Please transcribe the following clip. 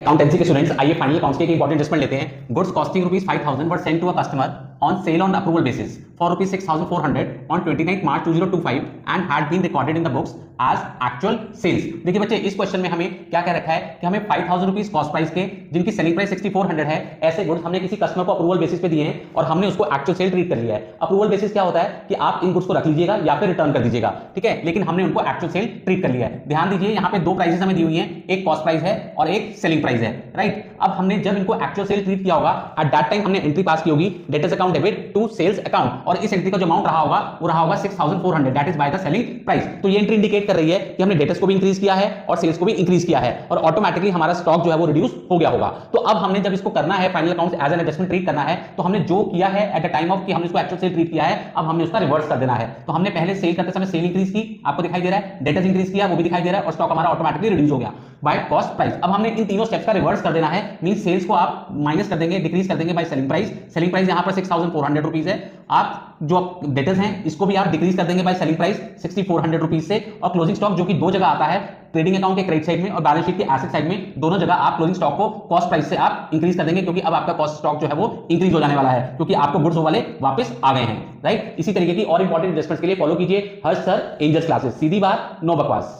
Accountancy के students, आइए final accounts के एक इंपॉर्टेंट एडजस्टमेंट लेते हैं। Goods costing ₹5,000 were sent to a customer on sale on approval basis for ₹6,400 on 29th March 2025 and had been recorded in the books as actual sales। देखिए बच्चे, इस question में हमें क्या कह रखा है कि हमें ₹5,000 कॉस्ट प्राइस के, जिनकी सेलिंग प्राइस 6,400 है, ऐसे गुड्स हमने किसी कस्टमर को अप्रूवल बेसिस पे दिए हैं और हमने उसको एक्चुअल सेल ट्रीट कर लिया है। अप्रूवल बेसिस क्या होता है कि आप इन गुड्स को रख लीजिएगा या फिर रिटर्न कर दीजिएगा, ठीक है, लेकिन हमने उनको एक्चुअल सेल ट्रीट कर लिया है। ध्यान दीजिए, यहाँ पे दो प्राइसेस हमें दी हुई हैं, एक कॉस्ट प्राइस है और एक सेलिंग प्राइस है, राइट। अब हमने जब इनको एक्चुअल सेल ट्रीट किया होगा, एट दैट टाइम हमने एंट्री पास की होगी, debtors account debit to sales account, और इस एंट्री का जो अमाउंट रहा होगा वो रहा होगा 6,400, that is by the selling price. तो ये एंट्री इंडिकेट कर रही है कि हमने डेटर्स को भी इंक्रीज किया है और सेल्स को भी इंक्रीज किया है और ऑटोमेटिकली हमारा स्टॉक जो है वो रिड्यूस हो गया होगा। तो अब हमने जब इसको करना है final accounts as an adjustment treat करना है, तो हमने जो किया है एट द टाइम ऑफ कि हमने इसको एक्चुअल सेल ट्रीट किया है, अब हमने उसका रिवर्स कर देना है। तो हमने पहले सेल करते समय सेल इंक्रीज की, आपको दिखाई दे रहा है, डेटर्स इंक्रीज किया, वो भी दिखाई दे रहा है, और स्टॉक हमारा ऑटोमेटिकली रिड्यूस हो गया बाय कॉस्ट प्राइस। अब हमने इन तीनों स्टेप्स का रिवर्स कर देना है, मीन सेल्स को आप माइनस कर देंगे, डिक्रीज कर देंगे by selling price. Selling price यहां पर 6,400 रुपीज है, आप जो डेटर्स हैं इसको भी आप डिक्रीज कर देंगे बाय सेलिंग प्राइस 6,400 रुपीज से, और क्लोजिंग स्टॉक जो कि दो जगह आता है, ट्रेडिंग अकाउंट के क्रेडिट साइड में और बैलेंस शीट के एसेट साइड में, दोनों जगह आप क्लोजिंग स्टॉक को कॉस्ट प्राइस से आप इंक्रीज कर देंगे, क्योंकि अब आपका कॉस्ट स्टॉक जो है वो इंक्रीज हो जाने वाला है, क्योंकि आपको गुड्स वाले वापस आ गए हैं, राइट। इसी तरीके की और इंपॉर्टेंट एडजस्टमेंट्स के लिए फॉलो कीजिए हर्ष सर एंजल्स क्लासेस। सीधी बात, नो बकवास।